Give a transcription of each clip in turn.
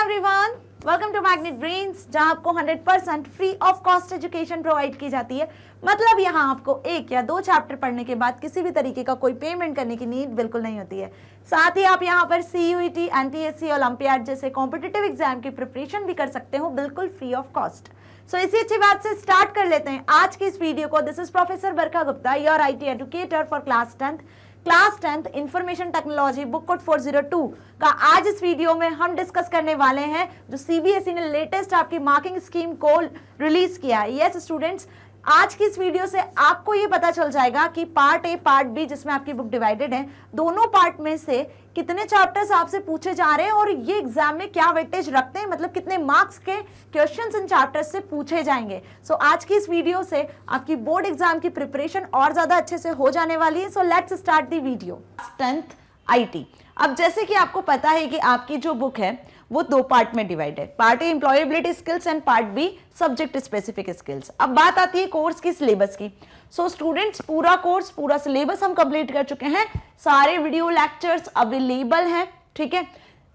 Everyone, welcome to magnet brains, जहां आपको 100% free of cost education provide की जाती है। मतलब यहां आपको एक या दो चैप्टर पढ़ने के बाद किसी भी तरीके का कोई पेमेंट करने की नीड बिल्कुल नहीं होती है। साथ ही आप यहां पर CUET, NTSC, ओलंपियाड जैसे कॉम्पिटिटिव एग्जाम की प्रिपरेशन भी कर सकते हो बिल्कुल फ्री ऑफ कॉस्ट। सो इसी अच्छी बात से स्टार्ट कर लेते हैं आज की इस वीडियो को। This is professor Barkha Gupta, your IT educator for class 10th information technology book code 402 का। आज इस वीडियो में हम डिस्कस करने वाले हैं जो CBSE ने लेटेस्ट आपकी मार्किंग स्कीम को रिलीज किया है। यस स्टूडेंट्स, आज की इस वीडियो से आपको ये पता चल जाएगा कि पार्ट ए पार्ट बी जिसमें आपकी बुक डिवाइडेड है, दोनों पार्ट में से कितने चैप्टर्स आपसे पूछे जा रहे हैं और ये एग्जाम में क्या वेटेज रखते हैं, मतलब कितने मार्क्स के क्वेश्चंस इन चैप्टर्स से पूछे जाएंगे। सो आज की इस वीडियो से आपकी बोर्ड एग्जाम की प्रिपरेशन और ज्यादा अच्छे से हो जाने वाली है। So let's start the video. 10th IT। अब जैसे कि आपको पता है कि आपकी जो बुक है वो दो पार्ट में डिवाइड है, part A employability skills and part be subject specific skills. अब बात आती है कोर्स की सिलेबस की। सो स्टूडेंट्स, पूरा कोर्स पूरा सिलेबस हम कंप्लीट कर चुके हैं, सारे वीडियो लेक्चर्स अवेलेबल हैं, ठीक है।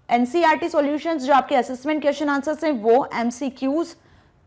NCERT सॉल्यूशंस जो आपके असेसमेंट क्वेश्चन आंसर्स हैं वो, MCQs,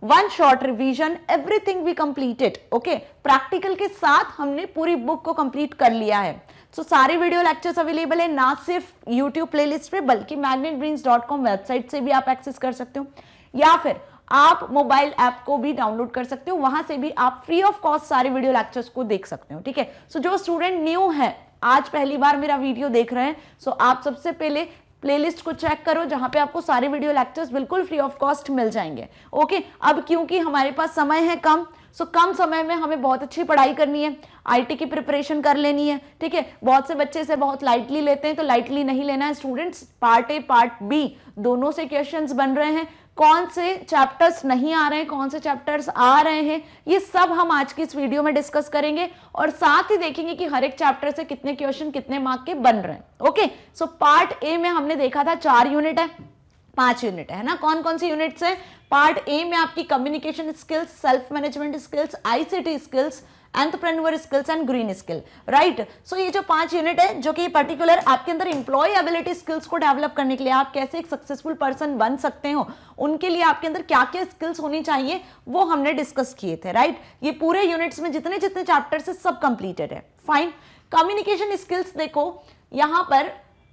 one short revision, everything we completed. Okay, practical के साथ हमने पूरी बुक को कंप्लीट कर लिया है। सो सारे वीडियो लेक्चर्स अवेलेबल है, ना सिर्फ YouTube प्लेलिस्ट पे बल्कि magnetbrains.com वेबसाइट से भी आप एक्सेस कर सकते हो, या फिर आप मोबाइल ऐप को भी डाउनलोड कर सकते हो, वहां से भी आप फ्री ऑफ कॉस्ट सारे वीडियो लेक्चर्स को देख सकते हो, ठीक है। सो जो स्टूडेंट न्यू है, आज पहली बार मेरा वीडियो देख रहे हैं, सो आप सबसे पहले प्लेलिस्ट को चेक करो जहां पे आपको सारे वीडियो लेक्चर्स बिल्कुल फ्री ऑफ कॉस्ट मिल जाएंगे। ओके, अब क्योंकि हमारे पास समय है कम, सो कम समय में हमें बहुत अच्छी पढ़ाई करनी है, IT की प्रिपरेशन कर लेनी है, ठीक है। बहुत से बच्चे से बहुत लाइटली लेते हैं, तो लाइटली नहीं लेना है students. Part A part B दोनों से क्वेश्चंस बन रहे हैं, कौन से चैप्टर्स नहीं आ रहे हैं, कौन से चैप्टर्स आ रहे हैं, ये सब हम आज की इस वीडियो में डिस्कस करेंगे और साथ ही देखेंगे कि हर एक चैप्टर से कितने क्वेश्चन कितने मार्क के बन रहे हैं। ओके, सो पार्ट ए में हमने देखा था 4 यूनिट है, 5 यूनिट है ना। कौन कौन सी यूनिट्स है? पार्ट ए में आपकी communication skills, self management skills, ICT skills, entrepreneur skills and green skill, right. So ये जो 5 यूनिट है जो कि पर्टिकुलर आपके अंदर एम्प्लॉयबिलिटी स्किल्स को डेवलप करने के लिए, आप कैसे एक सक्सेसफुल पर्सन बन सकते हो, उनके लिए आपके अंदर क्या क्या स्किल्स होनी चाहिए, वो हमने डिस्कस किए थे, राइट। ये पूरे यूनिट्स में जितने जितने चैप्टर्स है सब कंप्लीटेड है, फाइन। कम्युनिकेशन स्किल्स देखो, यहां पर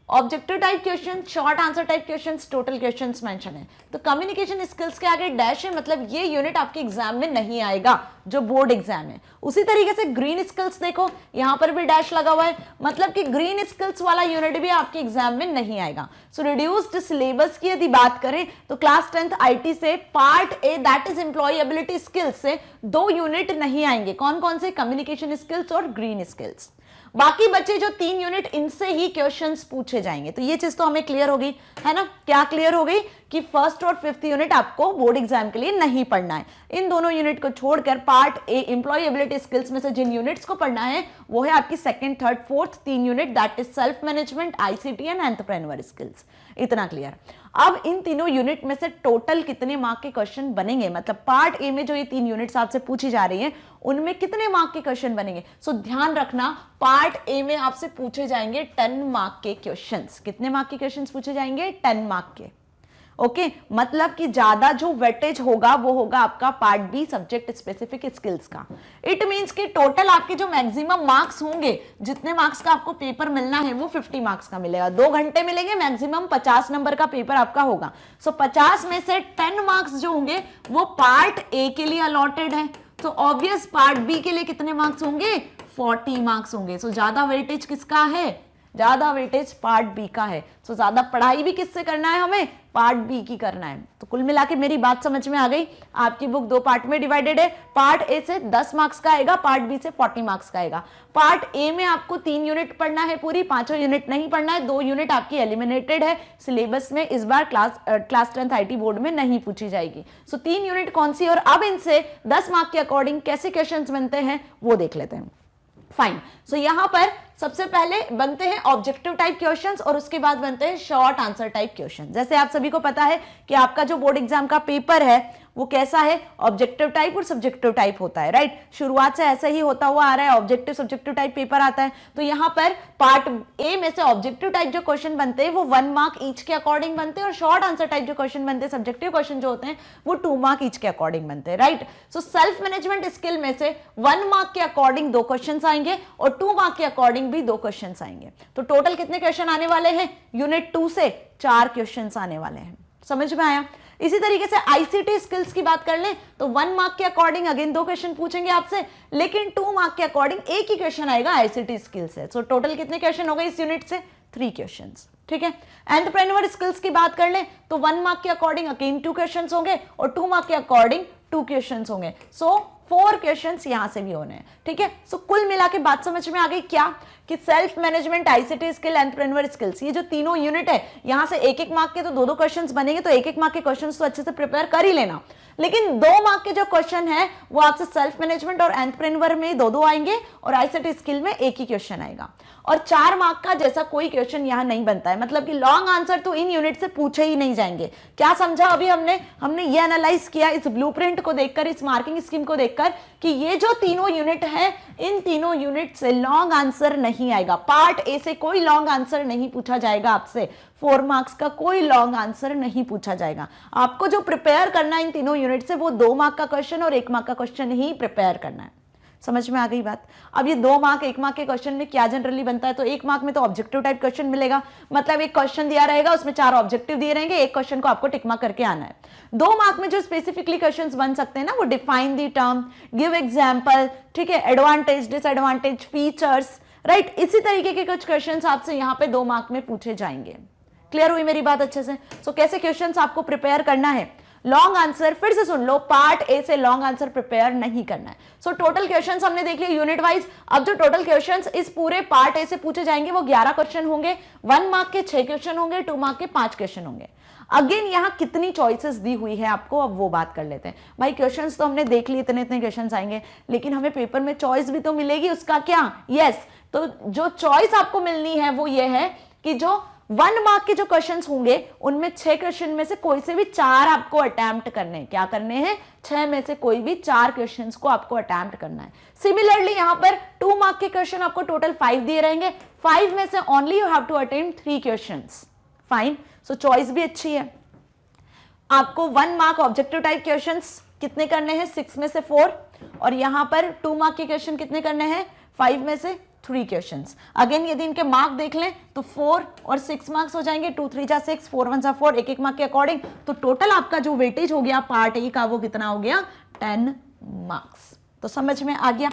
objective type question, short answer type questions, total questions mention है। तो कम्युनिकेशन स्किल्स के आगे डैश है, मतलब ये यूनिट आपके एग्जाम में नहीं आएगा जो बोर्ड एग्जाम है। उसी तरीके से ग्रीन स्किल्स देखो, यहां पर भी डैश लगा हुआ है, मतलब कि ग्रीन स्किल्स वाला यूनिट भी आपके एग्जाम में नहीं आएगा। सो रिड्यूस्ड सिलेबस की यदि बात करें तो क्लास 10th IT से part A that is employability skills से 2 यूनिट नहीं आएंगे। कौन कौन से? कम्युनिकेशन स्किल्स और ग्रीन स्किल्स। बाकी बच्चे जो 3 यूनिट, इनसे ही क्वेश्चंस पूछे जाएंगे। तो ये चीज तो हमें क्लियर हो गई है ना। क्या क्लियर हो गई? कि फर्स्ट और 5th यूनिट आपको बोर्ड एग्जाम के लिए नहीं पढ़ना है। इन दोनों यूनिट को छोड़कर पार्ट ए एम्प्लॉयबिलिटी स्किल्स में से जिन यूनिट्स को पढ़ना है वो है आपकी 2nd, 3rd, 4th 3 unit, that is self management, ICT and entrepreneur skills. इतना क्लियर। अब इन तीनों यूनिट में से टोटल कितने मार्क के क्वेश्चन बनेंगे, मतलब पार्ट ए में जो ये 3 यूनिट्स आपसे पूछी जा रही हैं उनमें कितने मार्क के क्वेश्चन बनेंगे। सो ध्यान रखना, पार्ट ए में आपसे पूछे जाएंगे 10 मार्क के क्वेश्चंस। कितने मार्क के क्वेश्चंस पूछे जाएंगे? 10 मार्क के। ओके, मतलब कि ज्यादा जो वेटेज होगा वो होगा आपका part be subject specific skills का। इट मींस कि टोटल आपके जो मैक्सिमम मार्क्स होंगे, जितने मार्क्स का आपको पेपर मिलना है वो 50 मार्क्स का मिलेगा। 2 घंटे मिलेंगे, मैक्सिमम 50 नंबर का पेपर आपका होगा। सो 50 में से 10 मार्क्स जो होंगे वो पार्ट ए के लिए अलॉटेड है। तो ऑब्वियस पार्ट बी के लिए कितने मार्क्स होंगे? 40 मार्क्स होंगे। सो ज्यादा वेटेज किसका है? ज्यादा वेटेज पार्ट बी का है। सो ज्यादा पढ़ाई भी किससे करना है? हमें पार्ट बी की करना है। तो कुल मिला के मेरी बात समझ में आ गई। आपकी बुक 2 पार्ट में डिवाइडेड है, पार्ट ए से 10 मार्क्स का आएगा, पार्ट बी से 40 मार्क्स का आएगा। पार्ट ए में आपको 3 यूनिट पढ़ना है, पूरी 5 यूनिट नहीं पढ़ना है। 2 यूनिट आपकी एलिमिनेटेड है सिलेबस में, इस बार क्लास 10th IT बोर्ड में नहीं पूछी जाएगी। सो 3 यूनिट कौन सी, और अब इनसे 10 मार्क के अकॉर्डिंग कैसे क्वेश्चन बनते हैं वो देख लेते हैं। फाइन। सो यहां पर सबसे पहले बनते हैं ऑब्जेक्टिव टाइप क्वेश्चंस और उसके बाद बनते हैं शॉर्ट आंसर टाइप क्वेश्चन। जैसे आप सभी को पता है कि आपका जो बोर्ड एग्जाम का पेपर है वो कैसा है, ऑब्जेक्टिव टाइप और सब्जेक्टिव टाइप होता है, राइट। शुरुआत से ऐसा ही होता हुआ आ रहा है, ऑब्जेक्टिव सब्जेक्टिव टाइप पेपर आता है। तो यहाँ पर पार्ट ए में से ऑब्जेक्टिव टाइप जो क्वेश्चन बनते हैं वो 1 मार्क ईच के अकॉर्डिंग बनते हैं और शॉर्ट आंसर टाइप जो क्वेश्चन बनते हैं, सब्जेक्टिव क्वेश्चन जो होते हैं वो 2 मार्क ईच के अकॉर्डिंग बनते हैं, right. So self management skill में से 1 मार्क के अकॉर्डिंग 2 क्वेश्चन आएंगे और 2 मार्क के अकॉर्डिंग भी 2 क्वेश्चन आएंगे। तो टोटल कितने क्वेश्चन आने वाले हैं, यूनिट 2 से 4 क्वेश्चन आने वाले हैं। समझ में आया। इसी तरीके से आईसीटी स्किल्स की बात कर लें तो 1 मार्क के अकॉर्डिंग अगेन 2 क्वेश्चन पूछेंगे आपसे, लेकिन 2 मार्क के अकॉर्डिंग एक ही क्वेश्चन आएगा आईसीटी स्किल्स से। सो टोटल कितने क्वेश्चन हो गए इस यूनिट से, 3 क्वेश्चन, ठीक है। एंटरप्रेन्योर स्किल्स की बात कर लें तो 1 मार्क के अकॉर्डिंग अगेन 2 क्वेश्चन होंगे और 2 मार्क के अकॉर्डिंग 2 क्वेश्चन होंगे। सो 4 क्वेश्चंस यहां से भी होने हैं, ठीक है। सो कुल मिला के बात समझ में आ गई क्या, कि self management, ICT skill, entrepreneur skills, ये जो तीनों यूनिट है यहां से 1-1 मार्क के तो 2-2 क्वेश्चंस बनेंगे। तो 1-1 मार्क के क्वेश्चंस तो अच्छे से प्रिपेयर कर ही लेना, लेकिन 2 मार्क के जो क्वेश्चन है वो आपसे सेल्फ मैनेजमेंट और एंटरप्रेन्योर में 2-2 आएंगे और आईसीटी स्किल में 1 ही क्वेश्चन आएगा। और 4 मार्क का जैसा कोई क्वेश्चन यहां नहीं बनता है, मतलब कि लॉन्ग आंसर तो इन यूनिट से पूछे ही नहीं जाएंगे। क्या समझा अभी हमने ये एनालाइज किया इस ब्लूप्रिंट को देखकर, इस मार्किंग स्कीम को देखकर, कि ये जो तीनों यूनिट है इन तीनों यूनिट से लॉन्ग आंसर नहीं आएगा। पार्ट ए से कोई लॉन्ग आंसर नहीं पूछा जाएगा आपसे, 4 मार्क्स का कोई लॉन्ग आंसर नहीं पूछा जाएगा। आपको जो प्रिपेयर करना है इन तीनों यूनिट से वो 2 मार्क का क्वेश्चन और 1 मार्क का क्वेश्चन ही प्रिपेयर करना है। समझ में आ गई बात। अब ये 2 मार्क 1 मार्क के क्वेश्चन में क्या जनरली बनता है, तो 1 मार्क में तो ऑब्जेक्टिव टाइप क्वेश्चन मिलेगा, मतलब एक क्वेश्चन दिया रहेगा उसमें 4 ऑब्जेक्टिव दिए रहेंगे, एक क्वेश्चन को आपको टिक मार्क करके आना है। 2 मार्क में जो स्पेसिफिकली क्वेश्चंस बन सकते हैं ना, वो define the term, give example, ठीक है, एडवांटेज, डिसएडवांटेज, फीचर्स, राइट। इसी तरीके के कुछ क्वेश्चंस आपसे यहाँ पे 2 मार्क में पूछे जाएंगे। क्लियर हुई मेरी बात अच्छे से। सो कैसे क्वेश्चंस आपको प्रिपेयर करना है, लॉन्ग आंसर फिर से सुन लो, पार्ट ए से लॉन्ग आंसर प्रिपेयर नहीं करना है। सो टोटल क्वेश्चंस हमने देख लिया यूनिट वाइज। अब जो टोटल क्वेश्चंस इस पूरे पार्ट ए से पूछे जाएंगे वो 11 क्वेश्चन होंगे, 1 मार्क के 6 क्वेश्चन होंगे, 2 मार्क के 5 क्वेश्चन होंगे। अगेन यहाँ कितनी चॉइसेस दी हुई है आपको, अब वो बात कर लेते हैं। भाई क्वेश्चंस तो हमने देख लिए, इतने इतने क्वेश्चंस आएंगे, लेकिन हमें पेपर में चॉइस भी तो मिलेगी, उसका क्या, यस। तो जो चॉइस आपको मिलनी है वो ये है कि जो 1 मार्क के जो क्वेश्चंस होंगे उनमें 6 क्वेश्चन में से कोई से भी 4 आपको अटेम्प्ट करने हैं। क्या करने हैं, 6 में से कोई भी 4 क्वेश्चंस को आपको अटेम्प्ट करना है। सिमिलरली यहाँ पर 2 मार्क के क्वेश्चन आपको टोटल 5 दिए रहेंगे, 5 में से only you have to attempt 3 questions. Fine, so choice भी अच्छी है। आपको 1 मार्क ऑब्जेक्टिव टाइप क्वेश्चंस कितने करने हैं, 6 में से 4, और यहां पर 2 मार्क के क्वेश्चन कितने करने हैं, 5 में से 3 क्वेश्चंस। अगेन यदि इनके मार्क देख लें तो 4 और 6 मार्क्स हो जाएंगे, 2 3 जा 6, 4 1 जा 4, 1 मार्क के अकॉर्डिंग। तो टोटल आपका जो वेटेज हो गया पार्ट ए का वो कितना हो गया, 10 मार्क्स। तो समझ में आ गया।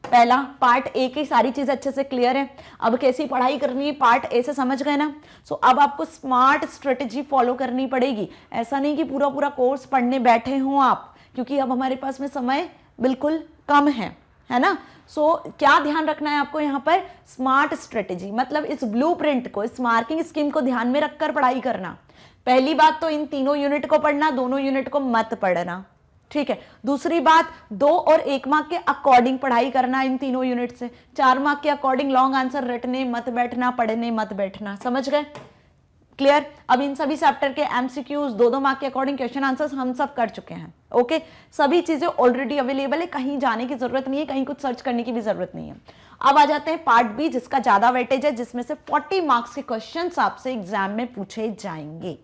पहला पार्ट ए की सारी चीज अच्छे से क्लियर है। अब कैसी पढ़ाई करनी है पार्ट ए से समझ गए ना। सो अब आपको स्मार्ट स्ट्रेटेजी फॉलो करनी पड़ेगी। ऐसा नहीं कि पूरा पूरा कोर्स पढ़ने बैठे हो आप, क्योंकि अब हमारे पास में समय बिल्कुल कम है ना। सो क्या ध्यान रखना है आपको यहाँ पर, स्मार्ट स्ट्रेटेजी, मतलब इस ब्लूप्रिंट को, इस मार्किंग स्कीम को ध्यान में रखकर पढ़ाई करना। पहली बात तो इन तीनों यूनिट को पढ़ना, दोनों यूनिट को मत पढ़ना, ठीक है। दूसरी बात, 2 और 1 मार्क के अकॉर्डिंग पढ़ाई करना इन तीनों यूनिट से। 4 मार्क के अकॉर्डिंग लॉन्ग आंसर रटने मत बैठना, पढ़ने मत बैठना। समझ गए, क्लियर। अब इन सभी चैप्टर के एमसीक्यूज 2-2 मार्क के अकॉर्डिंग क्वेश्चन आंसर्स हम सब कर चुके हैं। ओके, सभी चीजें ऑलरेडी अवेलेबल है, कहीं जाने की जरूरत नहीं है, कहीं कुछ सर्च करने की भी जरूरत नहीं है। अब आ जाते हैं पार्ट बी, जिसका ज्यादा वेटेज है, जिसमें से 40 मार्क्स के क्वेश्चंस आपसे एग्जाम में पूछे जाएंगे।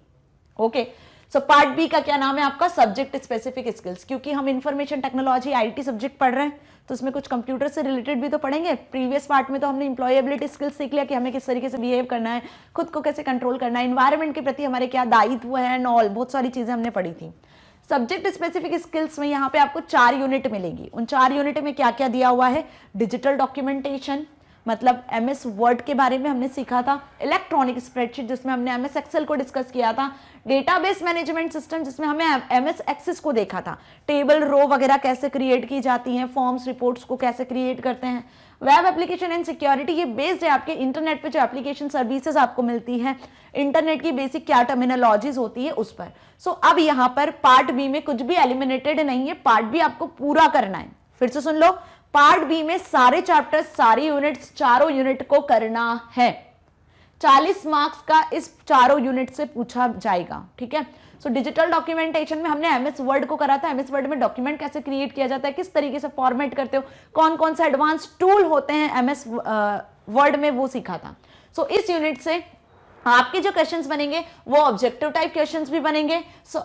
ओके, सो पार्ट बी का क्या नाम है आपका, सब्जेक्ट स्पेसिफिक स्किल्स। क्योंकि हम इंफॉर्मेशन टेक्नोलॉजी आईटी सब्जेक्ट पढ़ रहे हैं तो उसमें कुछ कंप्यूटर से रिलेटेड भी तो पढ़ेंगे। प्रीवियस पार्ट में तो हमने एम्प्लॉयबिलिटी स्किल्स सीख लिया कि हमें किस तरीके से बिहेव करना है, खुद को कैसे कंट्रोल करना है, एनवायरनमेंट के प्रति हमारे क्या दायित्व है एंड ऑल, बहुत सारी चीजें हमने पढ़ी थी। सब्जेक्ट स्पेसिफिक स्किल्स में यहाँ पे आपको 4 यूनिट मिलेगी। उन 4 यूनिट में क्या क्या दिया हुआ है, डिजिटल डॉक्यूमेंटेशन, मतलब एमएस वर्ड के बारे में हमने सीखा था, इलेक्ट्रॉनिक स्प्रेडशीट जिसमें हमने एमएस एक्सेल को डिस्कस किया था, डेटाबेस मैनेजमेंट सिस्टम जिसमें हमें एमएस एक्सेस को देखा था, टेबल रो वगैरह कैसे क्रिएट की जाती हैं, फॉर्म्स रिपोर्ट्स को कैसे क्रिएट करते हैं, वेब एप्लीकेशन एंड सिक्योरिटी, ये बेस्ड है आपके इंटरनेट पे जो एप्लीकेशन सर्विसेज आपको मिलती है, इंटरनेट की बेसिक क्या टर्मिनोलॉजीज होती है उस पर। सो अब यहाँ पर पार्ट बी में कुछ भी एलिमिनेटेड नहीं है, पार्ट बी आपको पूरा करना है। फिर से सुन लो, पार्ट बी में सारे चैप्टर्स, सारी यूनिट्स, चारों यूनिट को करना है। 40 मार्क्स का इस चारों यूनिट से पूछा जाएगा, ठीक है। सो डिजिटल डॉक्यूमेंटेशन में हमने एमएस वर्ड को करा था, एमएस वर्ड में डॉक्यूमेंट कैसे क्रिएट किया जाता है, किस तरीके से फॉर्मेट करते हो, कौन कौन से एडवांस टूल होते हैं एमएस वर्ड में, वो सीखा था। सो इस यूनिट से आपके जो क्वेश्चंस बनेंगे वो ऑब्जेक्टिव टाइप क्वेश्चंस भी बनेंगे,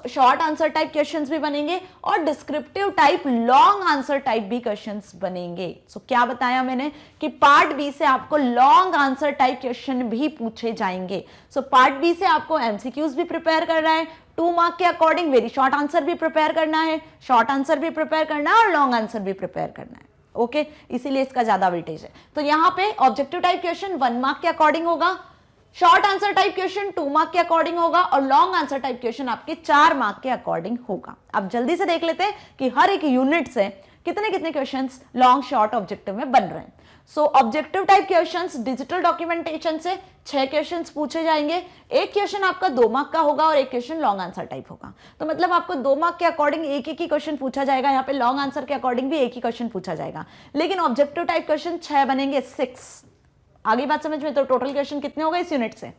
शॉर्ट आंसर टाइप क्वेश्चंस भी बनेंगे और descriptive type long answer type भी क्वेश्चंस बनेंगे। सो क्या बताया मैंने कि पार्ट बी से आपको लॉन्ग आंसर टाइप क्वेश्चन भी पूछे जाएंगे। सो पार्ट बी से आपको एमसीक्यूज भी प्रिपेयर करना है, 2 मार्क के अकॉर्डिंग वेरी शॉर्ट आंसर भी प्रिपेयर करना है, शॉर्ट आंसर भी प्रिपेयर करना है और लॉन्ग आंसर भी प्रिपेयर करना है। ओके, इसीलिए इसका ज्यादा वेटेज है। तो यहाँ पे ऑब्जेक्टिव टाइप क्वेश्चन 1 मार्क के अकॉर्डिंग होगा, short answer type question 2 mark के अकॉर्डिंग होगा और लॉन्ग आंसर टाइप क्वेश्चन आपके 4 मार्क के अकॉर्डिंग होगा। अब जल्दी से देख लेते हैं कि हर एक यूनिट से कितने कितने क्वेश्चंस लॉन्ग शॉर्ट ऑब्जेक्टिव में बन रहे हैं। सो objective type questions digital documentation से 6 क्वेश्चंस पूछे जाएंगे। एक क्वेश्चन आपका 2 मार्क का होगा और एक क्वेश्चन लॉन्ग आंसर टाइप होगा। तो मतलब आपको 2 मार्क के अकॉर्डिंग एक ही क्वेश्चन पूछा जाएगा, यहाँ पे लॉन्ग आंसर के अकॉर्डिंग भी एक ही क्वेश्चन पूछा जाएगा। लेकिन ऑब्जेक्टिव टाइप क्वेश्चन 6 बनेंगे, 6। आगे बात समझ में? तो टोटल क्वेश्चन कितने हो गए इस यूनिट से?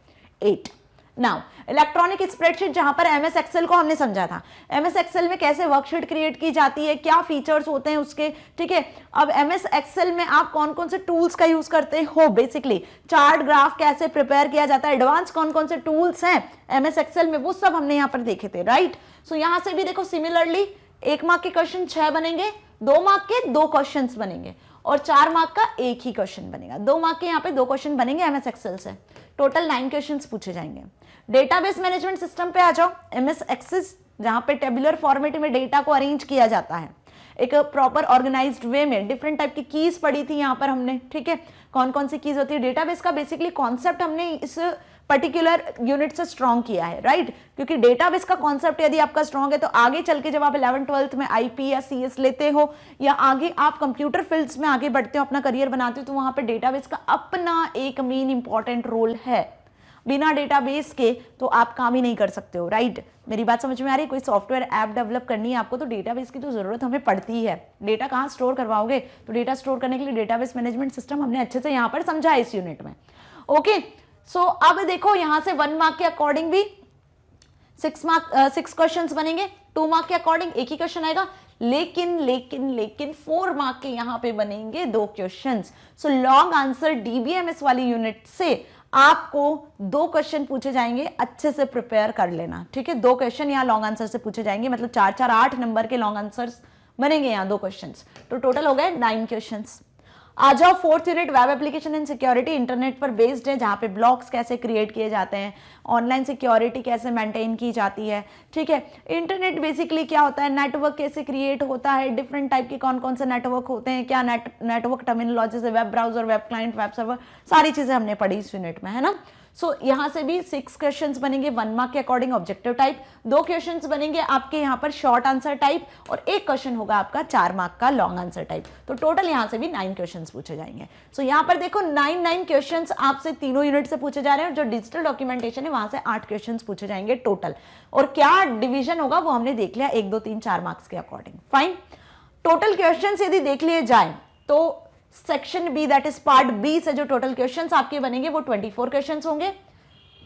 8। नाउ इलेक्ट्रॉनिक स्प्रेडशीट, जहां पर एमएस एक्सेल को हमने समझा था, एमएस एक्सेल में कैसे वर्कशीट क्रिएट की जाती है, क्या फीचर्स होते हैं उसके, ठीक है। अब एमएस एक्सेल में आप कौन कौन से टूल्स का यूज करते हो, बेसिकली चार्ट ग्राफ कैसे प्रिपेयर किया जाता है, एडवांस कौन कौन से टूल्स हैं एमएस एक्सेल में, वो सब हमने यहाँ पर देखे थे, राइट। सो यहां से भी देखो सिमिलरली 1 मार्क के क्वेश्चन 6 बनेंगे, 2 मार्क के 2 क्वेश्चन बनेंगे और 4 मार्क का एक ही क्वेश्चन बनेगा। 2 मार्क के यहाँ पे 2 क्वेश्चन बनेंगे एमएस एक्सेल से, टोटल 9 क्वेश्चंस पूछे जाएंगे। डेटाबेस मैनेजमेंट सिस्टम पे आ जाओ, एमएस एक्सेस, जहां पे टेबुलर फॉर्मेट में डेटा को अरेंज किया जाता है एक प्रॉपर ऑर्गेनाइज्ड वे में। डिफरेंट टाइप की कीज पढ़ी थी यहाँ पर हमने, ठीक है, कौन कौन सी कीज होती है। डेटाबेस का बेसिकली कॉन्सेप्ट हमने इस पर्टिकुलर यूनिट से स्ट्रॉन्ग किया है, राइट, क्योंकि डेटाबेस का कॉन्सेप्ट यदि आपका स्ट्रॉन्ग है तो आगे चल के जब आप 11th-12th में आईपी या सीएस लेते हो या आगे आप कंप्यूटर फील्ड्स में आगे बढ़ते हो, अपना करियर बनाते हो, तो वहां पे डेटाबेस का अपना एक मेन इंपॉर्टेंट रोल है। बिना डेटाबेस के तो आप काम ही नहीं कर सकते हो, राइट। मेरी बात समझ में आ रही है? कोई सॉफ्टवेयर ऐप डेवलप करनी है आपको तो डेटाबेस की तो जरूरत हमें पड़ती है। डेटा कहाँ स्टोर करवाओगे, तो डेटा स्टोर करने के लिए डेटाबेस मैनेजमेंट सिस्टम हमने अच्छे से यहाँ पर समझा है इस यूनिट में। ओके, सो अब देखो यहां से 1 मार्क के अकॉर्डिंग भी 6 क्वेश्चंस बनेंगे, 2 मार्क के अकॉर्डिंग एक ही क्वेश्चन आएगा, लेकिन 4 मार्क के यहां पे बनेंगे 2 questions. So long answer DBMS वाली यूनिट से आपको 2 क्वेश्चन पूछे जाएंगे, अच्छे से प्रिपेयर कर लेना, ठीक है। 2 क्वेश्चन यहाँ लॉन्ग आंसर से पूछे जाएंगे, मतलब 4-4 8 नंबर के लॉन्ग आंसर्स बनेंगे यहाँ 2 क्वेश्चंस, तो टोटल हो गए 9 क्वेश्चंस। आ जाओ 4th unit, web application and security, internet पर बेस्ड है, जहाँ पे ब्लॉग्स कैसे क्रिएट किए जाते हैं, ऑनलाइन सिक्योरिटी कैसे मेंटेन की जाती है, ठीक है। इंटरनेट बेसिकली क्या होता है, नेटवर्क कैसे क्रिएट होता है, डिफरेंट टाइप के कौन कौन से नेटवर्क होते हैं, क्या नेटवर्क टर्मिनोलॉजी से, web browser, web client, web server, सारी चीजें हमने पढ़ी इस यूनिट में, है ना। सो यहां से भी 6 क्वेश्चंस बनेंगे 1 मार्क के अकॉर्डिंग ऑब्जेक्टिव टाइप, 2 क्वेश्चंस बनेंगे आपके यहाँ पर शॉर्ट आंसर टाइप और एक क्वेश्चन होगा आपका 4 मार्क का लॉन्ग आंसर टाइप। तो टोटल यहां से भी 9 क्वेश्चंस पूछे जाएंगे। सो यहाँ पर देखो 9 क्वेश्चंस आपसे तीनों यूनिट से पूछे जा रहे हैं और जो डिजिटल डॉक्यूमेंटेशन है वहां से 8 क्वेश्चंस पूछे जाएंगे टोटल। और क्या डिवीजन होगा वो हमने देख लिया 1 2 3 4 मार्क्स के अकॉर्डिंग। फाइन, टोटल क्वेश्चंस यदि देख लिए जाए तो section B, that is part B से जो टोटल क्वेश्चंस आपके बनेंगे वो 24 क्वेश्चंस होंगे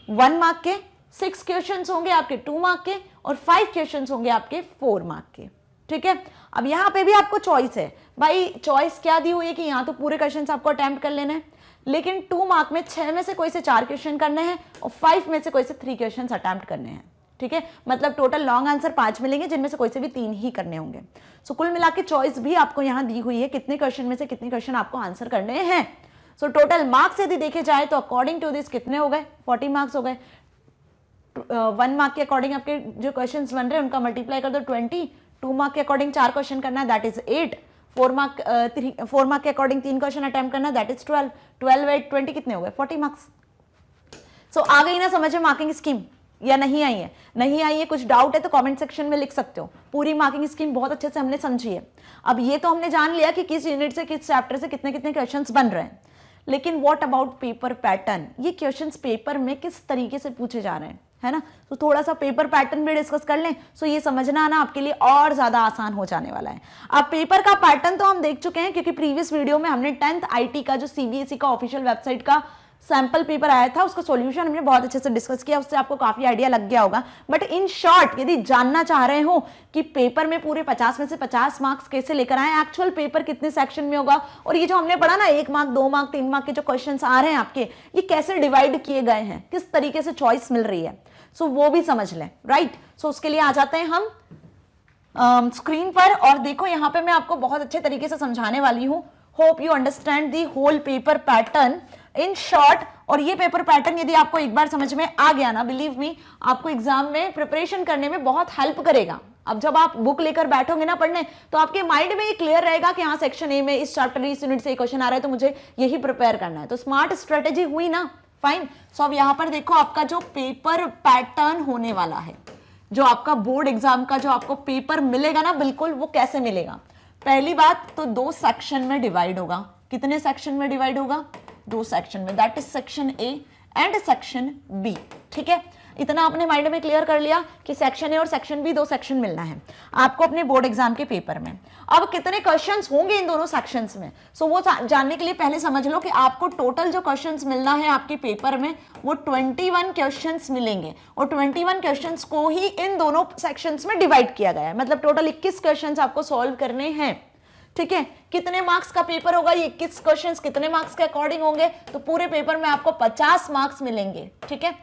1 मार्क के, 6 क्वेश्चंस होंगे आपके 2 मार्क के और 5 क्वेश्चंस होंगे आपके 4 मार्क के, ठीक है। अब यहां पे भी आपको चॉइस है भाई, चॉइस क्या दी हुई है कि यहां तो पूरे क्वेश्चंस आपको अटेम्प्ट कर लेने हैं, लेकिन 2 मार्क में 6 में से कोई से 4 क्वेश्चन करने हैं और 5 में से कोई से 3 क्वेश्चन अटेम्प्ट करने हैं, ठीक है। मतलब टोटल लॉन्ग आंसर 5 मिलेंगे जिनमें से कोई से भी 3 ही करने होंगे। सो कुल मिला के चॉइस भी आपको यहां दी हुई है, कितने क्वेश्चन में से कितने क्वेश्चन आपको आंसर करने हैं। सो टोटल मार्क्स यदि देखे जाए तो अकॉर्डिंग टू दिस कितने हो गए, 40 मार्क्स हो गए। 1 मार्क के अकॉर्डिंग आपके जो क्वेश्चंस बन रहे हैं उनका मल्टीप्लाई कर दो 20, 2 मार्क के अकॉर्डिंग 4 क्वेश्चन करना है, दैट इज 8, 4 मार्क के अकॉर्डिंग 3 क्वेश्चन अटेम्प्ट करना है, दैट इज 12, 12 8 20 कितने हो गए, 40 मार्क्स। सो आ गई ना समझ में मार्किंग स्कीम या नहीं आई है? नहीं आई है, कुछ डाउट है तो कमेंट सेक्शन में लिख सकते हो। पूरी मार्किंग स्कीम बहुत अच्छे से हमने समझी है। अब ये तो हमने जान लिया कि किस यूनिट से किस चैप्टर से कितने कितने क्वेश्चंस बन रहे हैं, लेकिन व्हाट अबाउट पेपर पैटर्न, ये क्वेश्चंस पेपर में किस तरीके से पूछे जा रहे हैं, है ना। तो थोड़ा सा पेपर पैटर्न भी डिस्कस कर लें, सो ये समझना ना आपके लिए और ज्यादा आसान हो जाने वाला है। अब पेपर का पैटर्न तो हम देख चुके हैं, क्योंकि प्रीवियस वीडियो में हमने 10th IT का जो CBSE का ऑफिशियल वेबसाइट का सैंपल पेपर आया था उसका सॉल्यूशन हमने बहुत अच्छे से डिस्कस किया, उससे आपको काफी आइडिया लग गया होगा। बट इन शॉर्ट यदि जानना चाह रहे हो कि पेपर में पूरे 50 में से 50 मार्क्स कैसे लेकर आए, एक्चुअल पेपर कितने सेक्शन में होगा, और ये जो हमने पढ़ा ना 1 मार्क 2 मार्क 3 मार्क के जो क्वेश्चंस आ रहे हैं आपके, ये कैसे डिवाइड किए गए हैं, किस तरीके से चॉइस मिल रही है, सो वो भी समझ लें, राइट। सो उसके लिए आ जाते हैं हम स्क्रीन पर, और देखो यहाँ पे मैं आपको बहुत अच्छे तरीके से समझाने वाली हूँ। Hope you understand the whole paper pattern in short. और ये पेपर पैटर्न यदि आपको एक बार समझ में आ गया ना, बिलीव मी, आपको एग्जाम में प्रिपरेशन करने में बहुत हेल्प करेगा। अब जब आप बुक लेकर बैठोगे ना पढ़ने, तो आपके माइंड में ये क्लियर रहेगा कि हाँ सेक्शन ए में इस चैप्टर इस यूनिट से क्वेश्चन आ रहा है, तो मुझे यही प्रिपेयर करना है। तो स्मार्ट स्ट्रेटेजी हुई ना, फाइन। सो अब यहाँ पर देखो आपका जो पेपर पैटर्न होने वाला है, जो आपका बोर्ड एग्जाम का जो आपको पेपर मिलेगा ना, बिल्कुल वो कैसे मिलेगा। पहली बात तो 2 सेक्शन में डिवाइड होगा। कितने सेक्शन में डिवाइड होगा? 2 सेक्शन में, that is section A and section B. ठीक है, इतना अपने माइंड में क्लियर कर लिया कि सेक्शन ए और सेक्शन बी 2 सेक्शन मिलना है आपको अपने बोर्ड एग्जाम के पेपर में। अब कितने क्वेश्चंस होंगे इन दोनों सेक्शंस में, सो वो जानने के लिए पहले समझ लो कि आपको टोटल जो क्वेश्चंस मिलना है आपके पेपर में वो 21 क्वेश्चंस मिलेंगे, और 21 क्वेश्चंस को ही इन दोनों सेक्शंस में डिवाइड किया गया है। मतलब टोटल 21 क्वेश्चंस आपको सॉल्व करने हैं। ठीक है, कितने मार्क्स का पेपर होगा, ये 21 क्वेश्चंस कितने मार्क्स के अकॉर्डिंग होंगे, तो पूरे पेपर में आपको 50 मार्क्स मिलेंगे। ठीक है,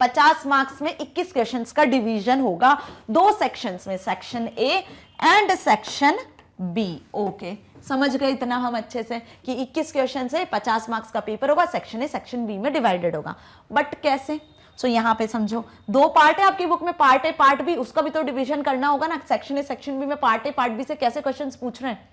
50 मार्क्स में 21 क्वेश्चंस का डिवीजन होगा 2 सेक्शंस में, section A and section B. Okay, समझ गए इतना हम अच्छे से कि 21 क्वेश्चन से 50 मार्क्स का पेपर होगा, सेक्शन ए सेक्शन बी में डिवाइडेड होगा। बट कैसे? सो यहाँ पे समझो 2 पार्ट है आपकी बुक में, पार्ट ए पार्ट बी, उसका भी तो डिवीजन करना होगा ना। सेक्शन ए सेक्शन बी में पार्ट ए पार्ट बी से कैसे क्वेश्चंस पूछ रहे हैं,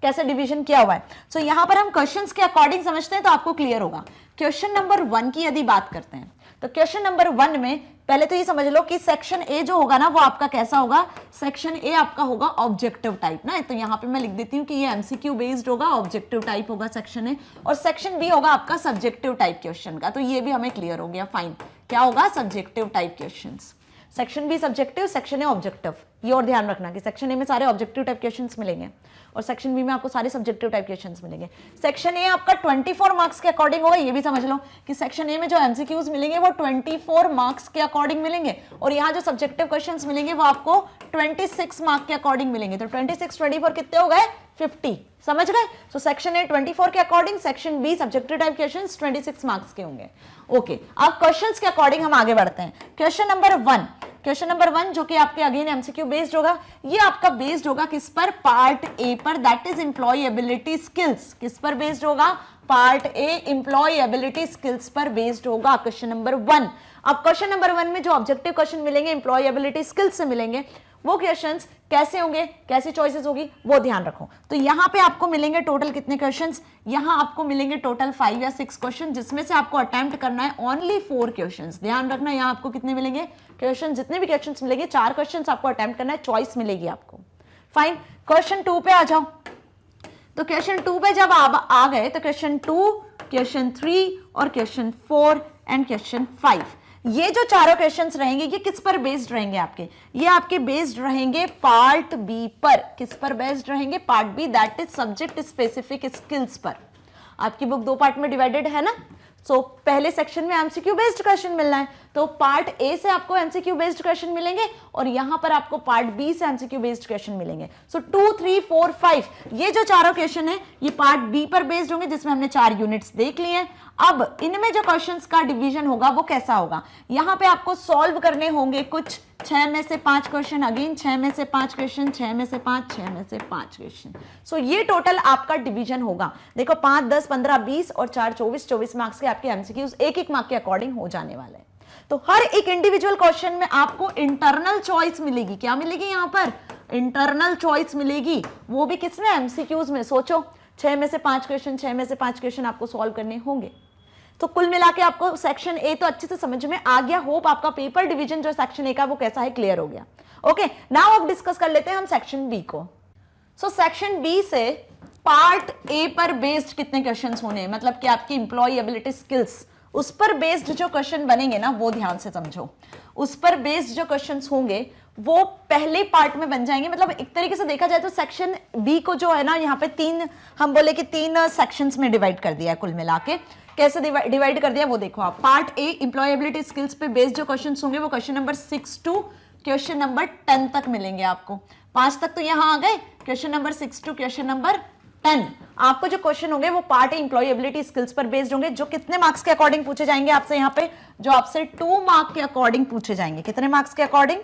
कैसे डिवीजन किया हुआ है। सो यहाँ पर हम क्वेश्चंस के अकॉर्डिंग समझते हैं तो आपको क्लियर होगा। क्वेश्चन नंबर 1 की यदि बात करते हैं, तो क्वेश्चन नंबर 1 में पहले तो ये समझ लो कि सेक्शन ए जो होगा ना वो आपका कैसा होगा, सेक्शन ए आपका होगा ऑब्जेक्टिव टाइप ना। तो यहाँ पे मैं लिख देती हूँ कि ये एमसीक्यू बेस्ड होगा, ऑब्जेक्टिव टाइप होगा सेक्शन ए, और सेक्शन बी होगा आपका सब्जेक्टिव टाइप क्वेश्चन का। तो ये भी हमें क्लियर हो गया, फाइन। क्या होगा? Subjective type questions. Section be subjective, section A objective. ये और ध्यान रखना कि सेक्शन ए में सारे ऑब्जेक्टिव टाइप क्वेश्चंस मिलेंगे और सेक्शन बी में आपको सारे सब्जेक्टिव टाइप क्वेश्चंस मिलेंगे। सेक्शन ए आपका 24 मार्क्स के अकॉर्डिंग होगा। ये भी समझ लो कि सेक्शन ए में जो एमसीक्यूज मिलेंगे वो 24 मार्क्स के अकॉर्डिंग मिलेंगे, और यहाँ जो सब्जेक्टिव क्वेश्चंस मिलेंगे वो आपको 26 मार्क के अकॉर्डिंग मिलेंगे। तो 26 24 कितने हो गए? 50। समझ गए? सो सेक्शन ए 24 के according, section be subjective type questions 26 marks के होंगे। ओके, अब क्वेश्चंस के अकॉर्डिंग हम आगे बढ़ते हैं। क्वेश्चन नंबर 1, क्वेश्चन नंबर 1 जो कि आपके अगेन एमसीक्यू बेस्ड होगा, ये आपका बेस्ड होगा किस पर? पार्ट ए पर, that is employability skills. किस पर बेस्ड होगा? Part A employability skills पर बेस्ड होगा क्वेश्चन नंबर 1। अब क्वेश्चन नंबर 1 में जो ऑब्जेक्टिव क्वेश्चन मिलेंगे एम्प्लॉय एबिलिटी स्किल्स से मिलेंगे, वो क्वेश्चंस कैसे होंगे, कैसी चॉइसेस होगी, वो ध्यान रखो। तो यहाँ पे आपको मिलेंगे टोटल कितने क्वेश्चंस? यहाँ आपको मिलेंगे टोटल 5 या 6 क्वेश्चन, जिसमें से आपको अटेम्प्ट करना है ओनली 4 क्वेश्चंस। ध्यान रखना, यहाँ आपको कितने मिलेंगे क्वेश्चन? जितने भी क्वेश्चंस मिलेंगे 4 क्वेश्चंस आपको अटेम्प्ट करना है, चॉइस मिलेगी आपको। फाइन, क्वेश्चन 2 पे आ जाओ। तो क्वेश्चन 2 पे जब आप आ गए तो क्वेश्चन 2, क्वेश्चन 3 और क्वेश्चन 4 एंड क्वेश्चन 5, ये जो चारों क्वेश्चंस रहेंगे ये किस पर बेस्ड रहेंगे आपके? ये आपके बेस्ड रहेंगे पार्ट बी पर। किस पर बेस्ड रहेंगे? Part B, that is subject specific skills पर। आपकी बुक 2 पार्ट में डिवाइडेड है ना। सो पहले सेक्शन में एमसीक्यू बेस्ड क्वेश्चन मिलना है, तो पार्ट ए से आपको एमसीक्यू बेस्ड क्वेश्चन मिलेंगे और यहां पर आपको पार्ट बी से एमसीक्यू बेस्ड क्वेश्चन मिलेंगे। सो 2, 3, 4, 5 ये जो चारों क्वेश्चन है ये पार्ट बी पर बेस्ड होंगे, जिसमें हमने 4 यूनिट्स देख लिए हैं। अब इनमें जो क्वेश्चंस का डिवीजन होगा वो कैसा होगा? यहां पे आपको सॉल्व करने होंगे कुछ 6 में से 5 क्वेश्चन, अगेन 6 में से 5 क्वेश्चन, 6 में से 5, 6 में से 5 क्वेश्चन। सो ये टोटल आपका डिवीजन होगा। देखो 5, 10, 15, 20 और 4, 24, 24 मार्क्स के आपके एमसीक्यूज एक मार्क के अकॉर्डिंग हो जाने वाले हैं। तो हर एक इंडिविजुअल क्वेश्चन में आपको इंटरनल चॉइस मिलेगी। क्या मिलेगी? यहाँ पर इंटरनल चॉइस मिलेगी, वो भी किसमें? एमसीक्यूज में। सोचो 6 में से 5 क्वेश्चन, 6 में से 5 क्वेश्चन आपको सॉल्व करने होंगे। तो कुल मिला के आपको सेक्शन ए तो अच्छे से समझ में आ गया। होप आपका पेपर डिवीजन जो सेक्शन ए का वो कैसा है क्लियर हो गया। ओके, नाउ अब डिस्कस कर लेते हैं हम सेक्शन बी को। सो सेक्शन बी से पार्ट ए पर बेस्ड कितने क्वेश्चंस होने हैं, मतलब कि आपकी एम्प्लॉय एबिलिटी स्किल्स उस पर बेस्ड जो क्वेश्चन बनेंगे ना वो ध्यान से समझो, उस पर बेस्ड जो क्वेश्चंस होंगे वो पहले पार्ट में बन जाएंगे। मतलब एक तरीके से देखा जाए तो सेक्शन बी को जो है ना यहाँ पे तीन, हम बोले कि तीन सेक्शंस में डिवाइड कर दिया है कुल मिला के। कैसे डिवाइड कर दिया वो देखो आप। पार्ट ए एम्प्लॉयबिलिटी स्किल्स पे बेस्ड जो क्वेश्चंस होंगे वो question number 6 to question number 10 तक मिलेंगे आपको। 5 तक तो यहाँ आ गए, question number 6 to question number 10 आपको जो क्वेश्चन होंगे वो पार्ट ए एम्प्लॉयबिलिटी स्किल्स पर बेस्ड होंगे, जो कितने मार्क्स के अकॉर्डिंग पूछे जाएंगे आपसे यहाँ पे, जो आपसे 2 मार्क्स के अकॉर्डिंग पूछे जाएंगे। कितने मार्क्स के अकॉर्डिंग?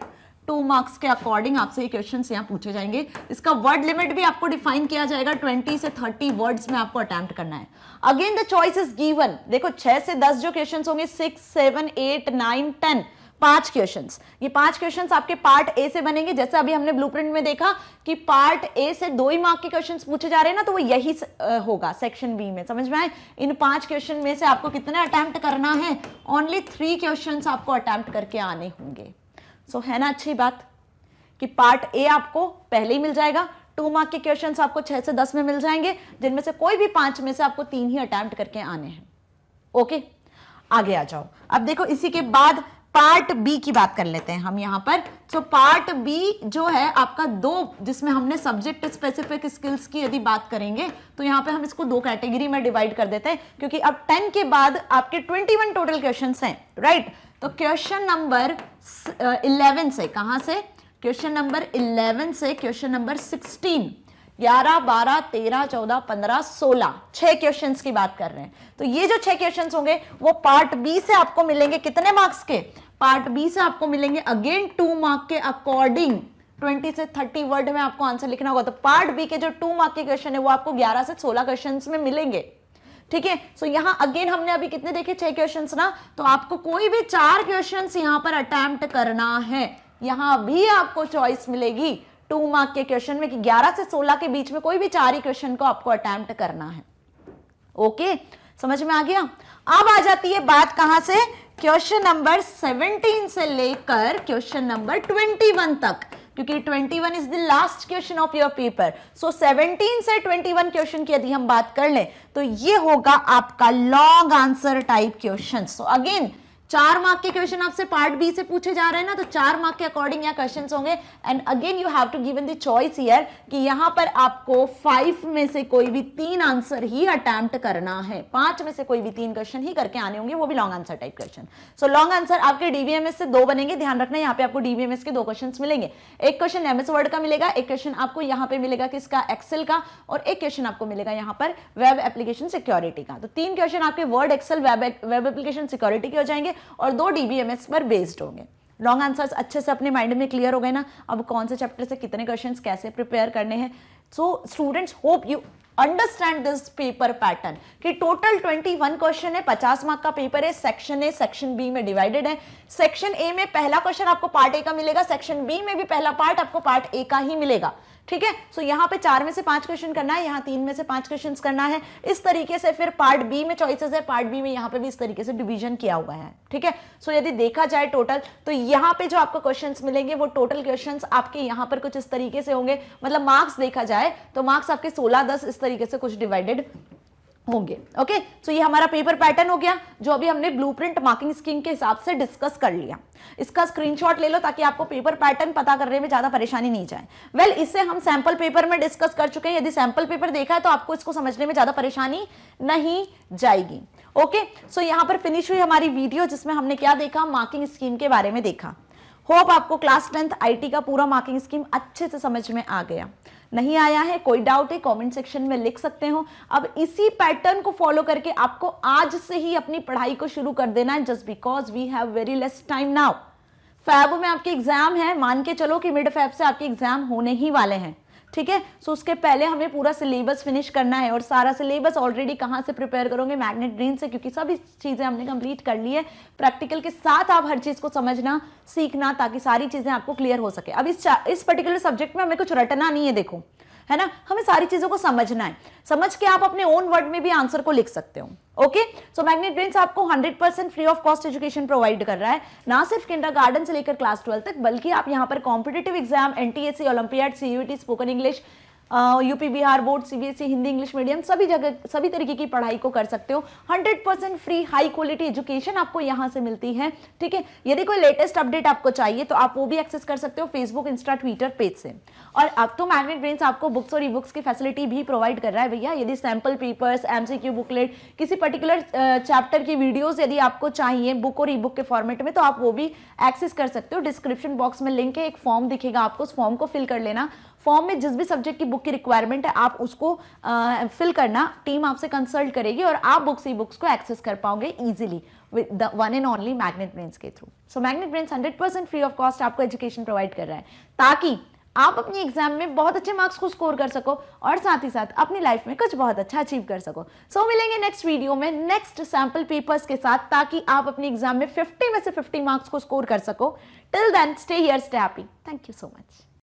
2 मार्क्स के अकॉर्डिंग आपसे ये क्वेश्चंस यहाँ पूछे जाएंगे। इसका वर्ड लिमिट भी आपको डिफाइन किया जाएगा, 20 से 30 वर्ड्स में आपको अटेम्प्ट करना है। Again the choice is given. देखो 6 से 10 जो क्वेश्चंस होंगे, 6, 7, 8, 9, 10, 5 क्वेश्चंस। ये 5 क्वेश्चंस आपके पार्ट ए से बनेंगे। जैसे अभी हमने ब्लूप्रिंट में देखा कि पार्ट ए से 2 ही मार्क के क्वेश्चंस पूछे जा रहे हैं ना, तो वो यही होगा सेक्शन बी में। समझ में आए? इन 5 क्वेश्चन में से आपको कितने अटेम्प्ट करना है? ओनली 3 क्वेश्चंस आपको अटेम्प्ट करके आने होंगे। सो है ना अच्छी बात कि पार्ट ए आपको पहले ही मिल जाएगा, 2 मार्क के क्वेश्चंस आपको 6 से 10 में मिल जाएंगे, जिनमें से कोई भी 5 में से आपको 3 ही अटेम्प्ट करके आने हैं। ओके, आगे आ जाओ। अब देखो इसी के बाद पार्ट बी की बात कर लेते हैं हम यहाँ पर। तो पार्ट बी जो है आपका 2, जिसमें हमने सब्जेक्ट स्पेसिफिक स्किल्स की यदि बात करेंगे तो यहाँ पे हम इसको 2 कैटेगरी में डिवाइड कर देते हैं, क्योंकि अब 10 के बाद आपके 21 टोटल क्वेश्चंस हैं, राइट। तो क्वेश्चन नंबर 11 से, कहां से? क्वेश्चन नंबर 11 से क्वेश्चन नंबर 16, 11, 12, 13, 14, 15, 16, 6 क्वेश्चंस की बात कर रहे हैं। तो ये जो 6 क्वेश्चंस होंगे वो पार्ट बी से आपको मिलेंगे। कितने मार्क्स के? पार्ट बी से आपको मिलेंगे अगेन 2 मार्क के अकॉर्डिंग। 20 से 30 वर्ड में आपको आंसर लिखना होगा। तो पार्ट बी के जो 2 मार्क के क्वेश्चन है वो आपको 11 से 16 क्वेश्चन में मिलेंगे। ठीक है, सो यहां अगेन हमने अभी कितने देखे? 6 क्वेश्चंस ना, तो आपको कोई भी 4 क्वेश्चंस यहां पर अटेम्प्ट करना है। यहां भी आपको चॉइस मिलेगी 2 मार्क के क्वेश्चन में कि 11 से 16 के बीच में कोई भी 4 ही क्वेश्चन को आपको अटेम्प्ट करना है। ओके, समझ में आ गया? अब आ जाती है बात कहां से? क्वेश्चन नंबर 17 से लेकर क्वेश्चन नंबर 21 तक, क्योंकि 21 is the last question of your paper. So 17 से 21 क्वेश्चन की यदि हम बात कर लें तो ये होगा आपका long answer type question. So again 4 mark के क्वेश्चन आपसे पार्ट बी से पूछे जा रहे हैं ना, तो 4 मार्क के अकॉर्डिंग यहाँ क्वेश्चंस होंगे। And again you have to given the choice here कि यहाँ पर आपको 5 में से कोई भी 3 आंसर ही अटेम्प्ट करना है। 5 में से कोई भी 3 क्वेश्चन ही करके आने होंगे, वो भी long answer type question. So long answer आपके डीबीएमएस से 2 बनेंगे। ध्यान रखना यहाँ पे आपको डीबीएमएस के 2 क्वेश्चन मिलेंगे। एक क्वेश्चन एमएस वर्ड का मिलेगा, एक क्वेश्चन आपको यहाँ पे मिलेगा किसका? एक्सेल का, और एक क्वेश्चन आपको मिलेगा यहाँ पर वेब एप्लीकेशन सिक्योरिटी का। तो 3 क्वेश्चन आपके word, excel, web application security के हो जाएंगे और 2 डीबीएमएस पर बेस्ड होंगे। लॉन्ग आंसर्स अच्छे से अपने माइंड में क्लियर हो गए ना? अब कौन से चैप्टर से कितने क्वेश्चंस कैसे प्रिपेयर करने हैं। So students, hope you understand this paper pattern कि टोटल 21 क्वेश्चन है, 50 मार्क का पेपर है। सेक्शन ए सेक्शन बी में डिवाइडेड है। सेक्शन ए में पहला क्वेश्चन आपको पार्ट ए का मिलेगा, सेक्शन बी में भी पहला पार्ट आपको पार्ट ए का ही मिलेगा। ठीक है, सो यहाँ पे 4 में से 5 क्वेश्चन करना है, यहाँ 3 में से 5 क्वेश्चन करना है। इस तरीके से फिर पार्ट बी में चॉइसेस है, पार्ट बी में यहाँ पे भी इस तरीके से डिवीजन किया हुआ है। ठीक है, सो यदि देखा जाए टोटल, तो यहाँ पे जो आपको क्वेश्चंस मिलेंगे वो टोटल क्वेश्चंस आपके यहाँ पर कुछ इस तरीके से होंगे। मतलब मार्क्स देखा जाए तो मार्क्स आपके 16-10 इस तरीके से कुछ डिवाइडेड होंगे। ओके, सो ये हमारा पेपर पैटर्न हो गया जो अभी हमने ब्लूप्रिंट मार्किंग स्कीम के हिसाब से डिस्कस कर लिया। इसका स्क्रीनशॉट ले लो ताकि आपको पेपर पैटर्न पता करने में ज्यादा परेशानी नहीं जाए। वेल, इससे हम सैंपल पेपर में डिस्कस कर चुके हैं। यदि सैंपल पेपर देखा है तो आपको इसको समझने में ज्यादा परेशानी नहीं जाएगी। ओके, सो यहाँ पर फिनिश हुई हमारी वीडियो जिसमें हमने क्या देखा? मार्किंग स्कीम के बारे में देखा। होप आपको क्लास 10th आईटी का पूरा मार्किंग स्कीम अच्छे से समझ में आ गया। नहीं आया है, कोई डाउट है, कमेंट सेक्शन में लिख सकते हो। अब इसी पैटर्न को फॉलो करके आपको आज से ही अपनी पढ़ाई को शुरू कर देना है, just because we have very less time now. Feb में आपके एग्जाम है, मान के चलो कि मिड फैब से आपके एग्जाम होने ही वाले हैं। ठीक है, सो उसके पहले हमें पूरा सिलेबस फिनिश करना है, और सारा सिलेबस ऑलरेडी कहाँ से प्रिपेयर करोगे? मैग्नेट ब्रेन से, क्योंकि सभी चीजें हमने कंप्लीट कर ली है। प्रैक्टिकल के साथ आप हर चीज को समझना सीखना, ताकि सारी चीजें आपको क्लियर हो सके। अब इस पर्टिकुलर सब्जेक्ट में हमें कुछ रटना नहीं है, देखो, है ना? हमें सारी चीजों को समझना है। समझ के आप अपने ओन वर्ड में भी आंसर को लिख सकते हो। ओके, सो मैग्नेट ब्रेन्स आपको 100% free of cost education provide कर रहा है, ना सिर्फ किंडरगार्टन से लेकर क्लास 12 तक, बल्कि आप यहाँ पर competitive exam, NTSC, olympiad, CUET, spoken English, UP Bihar board, CBSE, Hindi English medium, सभी जगह सभी तरीके की पढ़ाई को कर सकते हो। 100% फ्री हाई क्वालिटी एजुकेशन आपको यहाँ से मिलती है, ठीक है। यदि कोई लेटेस्ट अपडेट आपको चाहिए तो आप वो भी एक्सेस कर सकते हो फेसबुक, इंस्टा, ट्विटर पेज से। और अब तो मैग्नेट ब्रेन्स आपको बुक्स और ई बुक्स की फैसिलिटी भी प्रोवाइड कर रहा है भैया। यदि सैम्पल पेपर्स, एमसीक्यू बुकलेट, किसी पर्टिकुलर चैप्टर की वीडियोस यदि आपको चाहिए बुक और ई बुक के फॉर्मेट में, तो आप वो भी एक्सेस कर सकते हो। डिस्क्रिप्शन बॉक्स में लिंक है, एक फॉर्म दिखेगा आपको, उस फॉर्म को फिल कर लेना। फॉर्म में जिस भी सब्जेक्ट की बुक की रिक्वायरमेंट है आप उसको फिल करना, टीम आपसे कंसल्ट करेगी और आप बुक्स ई बुक्स को एक्सेस कर पाओगे easily with the one and only Magnet Brains के through. So Magnet Brains 100% free of cost आपको एजुकेशन प्रोवाइड कर रहा है ताकि आप अपनी एग्जाम में बहुत अच्छे मार्क्स को स्कोर कर सको और साथ ही साथ अपनी लाइफ में कुछ बहुत अच्छा अचीव कर सको। सो मिलेंगे नेक्स्ट वीडियो में नेक्स्ट सैंपल पेपर्स के साथ, ताकि आप अपनी एग्जाम में 50 में से 50 मार्क्स को स्कोर कर सको। Till then stay here, stay happy. Thank you so much.